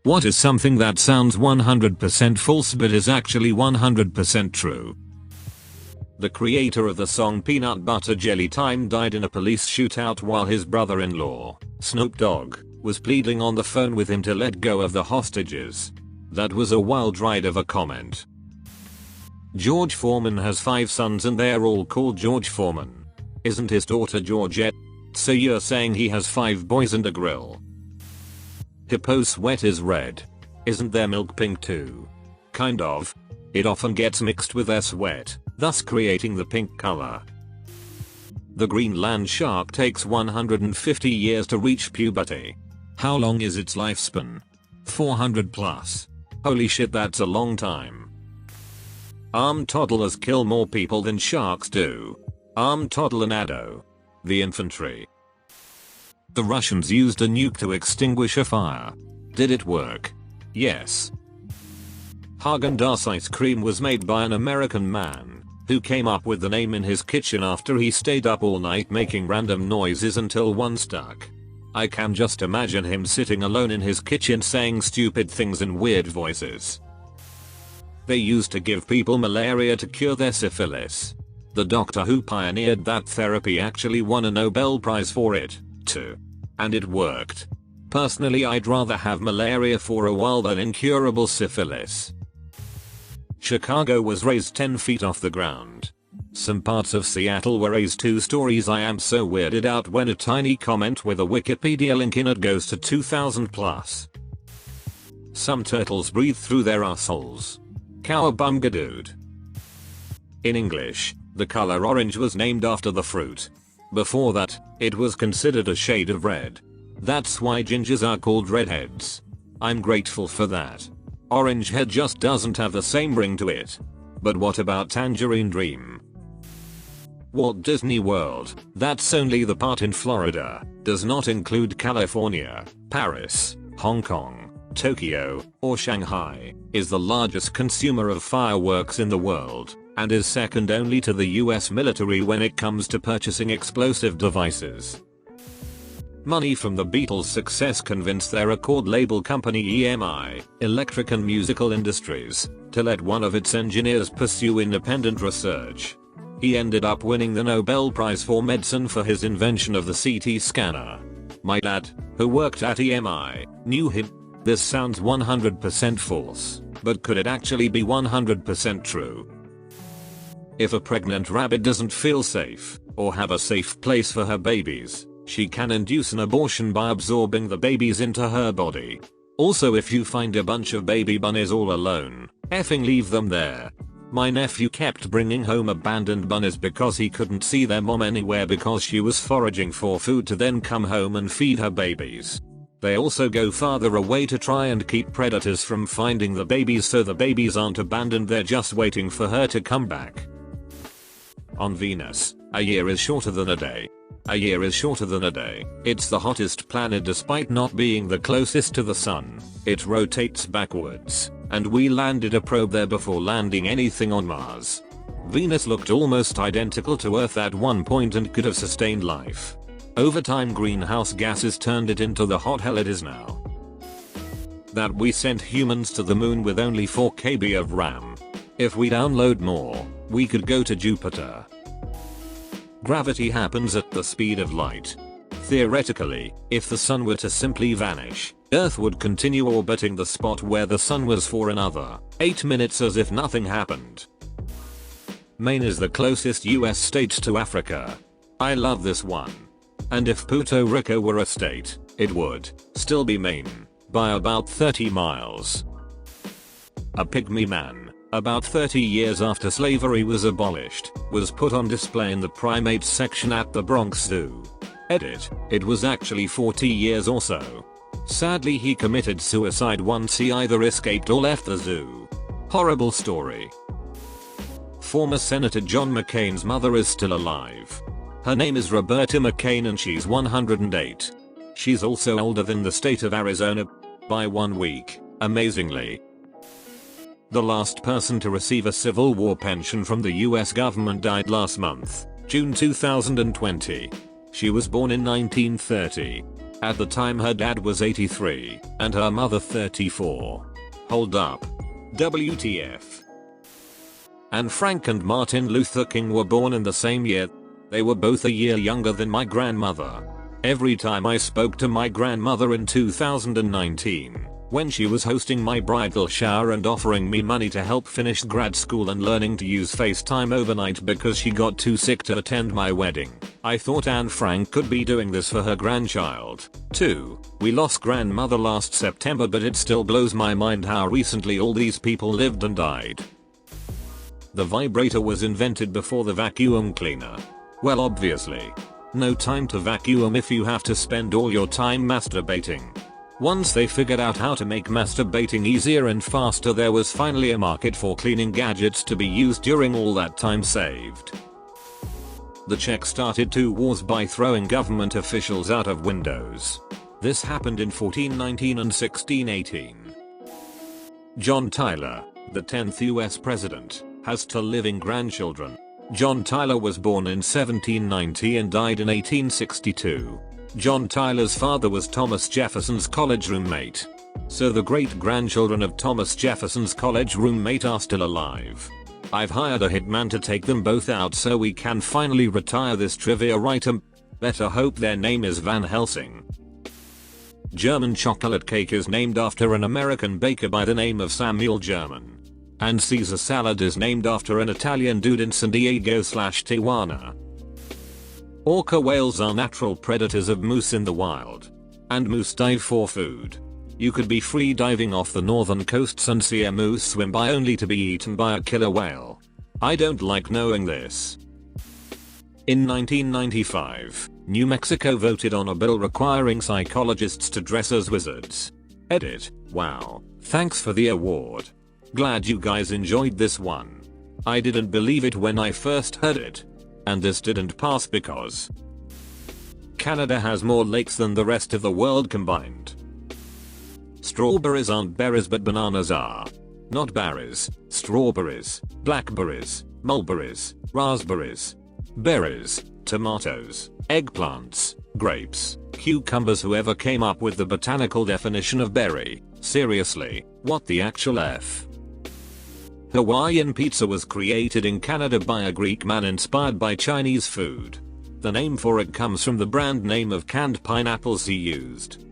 What is something that sounds 100% false but is actually 100% true? The creator of the song Peanut Butter Jelly Time died in a police shootout while his brother-in-law, Snoop Dogg, was pleading on the phone with him to let go of the hostages. That was a wild ride of a comment. George Foreman has 5 sons and they're all called George Foreman. Isn't his daughter Georgette? So you're saying he has 5 boys and a grill? Hippo sweat is red. Isn't their milk pink too? Kind of. It often gets mixed with their sweat, thus creating the pink color. The Greenland shark takes 150 years to reach puberty. How long is its lifespan? 400 plus. Holy shit, that's a long time. Armed toddlers kill more people than sharks do. Armed toddler Nado. The infantry. The Russians used a nuke to extinguish a fire. Did it work? Yes. Häagen-Dazs ice cream was made by an American man who came up with the name in his kitchen after he stayed up all night making random noises until one stuck. I can just imagine him sitting alone in his kitchen saying stupid things in weird voices. They used to give people malaria to cure their syphilis. The doctor who pioneered that therapy actually won a Nobel Prize for it, too. And it worked. Personally, I'd rather have malaria for a while than incurable syphilis. Chicago was raised 10 feet off the ground. Some parts of Seattle were raised 2 stories. I am so weirded out when a tiny comment with a Wikipedia link in it goes to 2000 plus. Some turtles breathe through their assholes. Cowabunga dude. In English, the color orange was named after the fruit. Before that, it was considered a shade of red. That's why gingers are called redheads. I'm grateful for that. Orange head just doesn't have the same ring to it. But what about Tangerine Dream? Walt Disney World, that's only the part in Florida, does not include California, Paris, Hong Kong, Tokyo, or Shanghai, is the largest consumer of fireworks in the world, and is second only to the US military when it comes to purchasing explosive devices. Money from the Beatles' success convinced their record label company EMI, Electric and Musical Industries, to let one of its engineers pursue independent research. He ended up winning the Nobel Prize for Medicine for his invention of the CT scanner. My dad, who worked at EMI, knew him. This sounds 100% false, but could it actually be 100% true? If a pregnant rabbit doesn't feel safe, or have a safe place for her babies, she can induce an abortion by absorbing the babies into her body. Also, if you find a bunch of baby bunnies all alone, effing leave them there. My nephew kept bringing home abandoned bunnies because he couldn't see their mom anywhere because she was foraging for food to then come home and feed her babies. They also go farther away to try and keep predators from finding the babies, so the babies aren't abandoned, they're just waiting for her to come back. On Venus, a year is shorter than a day. A year is shorter than a day. It's the hottest planet despite not being the closest to the sun. It rotates backwards, and we landed a probe there before landing anything on Mars. Venus looked almost identical to Earth at one point and could have sustained life. Over time, greenhouse gases turned it into the hot hell it is now. That we sent humans to the moon with only 4 KB of RAM. If we download more, we could go to Jupiter. Gravity happens at the speed of light. Theoretically, if the sun were to simply vanish, Earth would continue orbiting the spot where the sun was for another 8 minutes as if nothing happened. Maine is the closest US state to Africa. I love this one. And if Puerto Rico were a state, it would still be Maine, by about 30 miles. A pygmy man, about 30 years after slavery was abolished, was put on display in the primates section at the Bronx Zoo. Edit, it was actually 40 years or so. Sadly, he committed suicide once he either escaped or left the zoo. Horrible story. Former Senator John McCain's mother is still alive. Her name is Roberta McCain and she's 108. She's also older than the state of Arizona by 1 week, amazingly. The last person to receive a Civil War pension from the US government died last month, June 2020. She was born in 1930. At the time her dad was 83 and her mother 34. Hold up. WTF. Anne Frank and Martin Luther King were born in the same year. They were both a year younger than my grandmother. Every time I spoke to my grandmother in 2019, when she was hosting my bridal shower and offering me money to help finish grad school and learning to use FaceTime overnight because she got too sick to attend my wedding, I thought Anne Frank could be doing this for her grandchild, too. We lost grandmother last September, but it still blows my mind how recently all these people lived and died. The vibrator was invented before the vacuum cleaner. Well, obviously. No time to vacuum if you have to spend all your time masturbating. Once they figured out how to make masturbating easier and faster, there was finally a market for cleaning gadgets to be used during all that time saved. The Czechs started 2 wars by throwing government officials out of windows. This happened in 1419 and 1618. John Tyler, the 10th US president, has 2 living grandchildren. John Tyler was born in 1790 and died in 1862. John Tyler's father was Thomas Jefferson's college roommate. So the great-grandchildren of Thomas Jefferson's college roommate are still alive. I've hired a hitman to take them both out so we can finally retire this trivia item. Better hope their name is Van Helsing. German chocolate cake is named after an American baker by the name of Samuel German. And Caesar salad is named after an Italian dude in San Diego/Tijuana. Orca whales are natural predators of moose in the wild. And moose dive for food. You could be free diving off the northern coasts and see a moose swim by only to be eaten by a killer whale. I don't like knowing this. In 1995, New Mexico voted on a bill requiring psychologists to dress as wizards. Edit. Wow. Thanks for the award. Glad you guys enjoyed this one. I didn't believe it when I first heard it. And this didn't pass because Canada has more lakes than the rest of the world combined. Strawberries aren't berries but bananas are. Not berries, strawberries, blackberries, mulberries, raspberries, berries, tomatoes, eggplants, grapes, cucumbers. Whoever came up with the botanical definition of berry, seriously, what the actual F? Hawaiian pizza was created in Canada by a Greek man inspired by Chinese food. The name for it comes from the brand name of canned pineapples he used.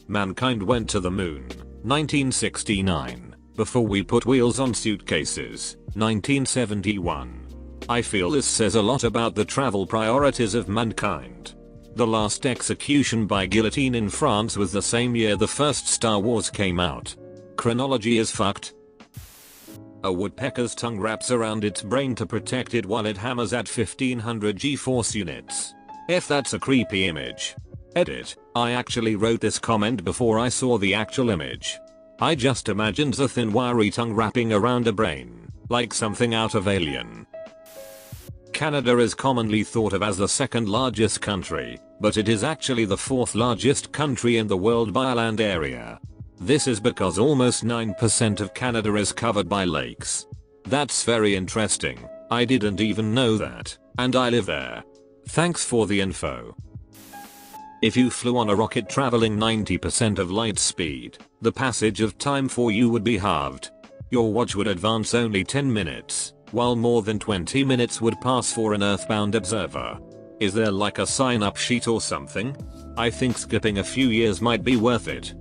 Mankind went to the moon, 1969. Before we put wheels on suitcases, 1971. I feel this says a lot about the travel priorities of mankind. The last execution by guillotine in France was the same year the first Star Wars came out. Chronology is fucked. A woodpecker's tongue wraps around its brain to protect it while it hammers at 1500 G-force units. If that's a creepy image. Edit. I actually wrote this comment before I saw the actual image. I just imagined the thin wiry tongue wrapping around a brain, like something out of Alien. Canada is commonly thought of as the 2nd largest country, but it is actually the 4th largest country in the world by land area. This is because almost 9% of Canada is covered by lakes. That's very interesting. I didn't even know that, and I live there. Thanks for the info. If you flew on a rocket traveling 90% of light speed, the passage of time for you would be halved. Your watch would advance only 10 minutes, while more than 20 minutes would pass for an earthbound observer. Is there like a sign-up sheet or something? I think skipping a few years might be worth it.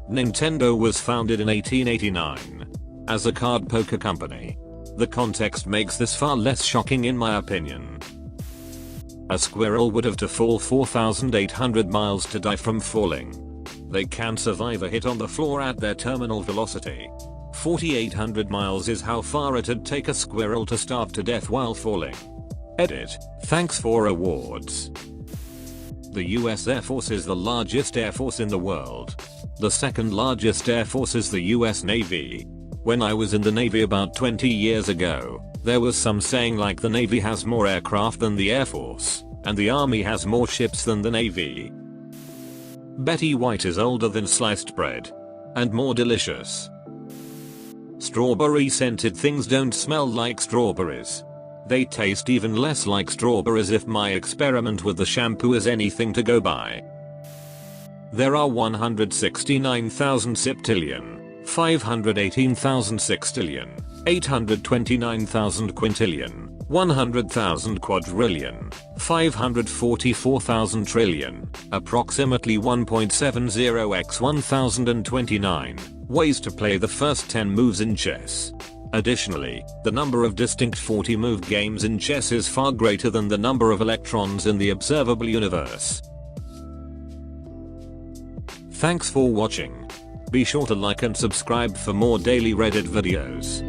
Nintendo was founded in 1889 as a card poker company. The context makes this far less shocking in my opinion. A squirrel would have to fall 4,800 miles to die from falling. They can survive a hit on the floor at their terminal velocity. 4,800 miles is how far it'd take a squirrel to starve to death while falling. Edit. Thanks for awards. The US Air Force is the largest air force in the world. The 2nd largest air force is the US Navy. When I was in the Navy about 20 years ago, there was some saying like the Navy has more aircraft than the Air Force, and the Army has more ships than the Navy. Betty White is older than sliced bread. And more delicious. Strawberry scented things don't smell like strawberries. They taste even less like strawberries if my experiment with the shampoo is anything to go by. There are 169,000 septillion, 518,000 sextillion, 829,000 quintillion, 100,000 quadrillion, 544,000 trillion, approximately 1.70x 1029 ways to play the first 10 moves in chess. Additionally, the number of distinct 40-move games in chess is far greater than the number of electrons in the observable universe. Thanks for watching. Be sure to like and subscribe for more daily Reddit videos.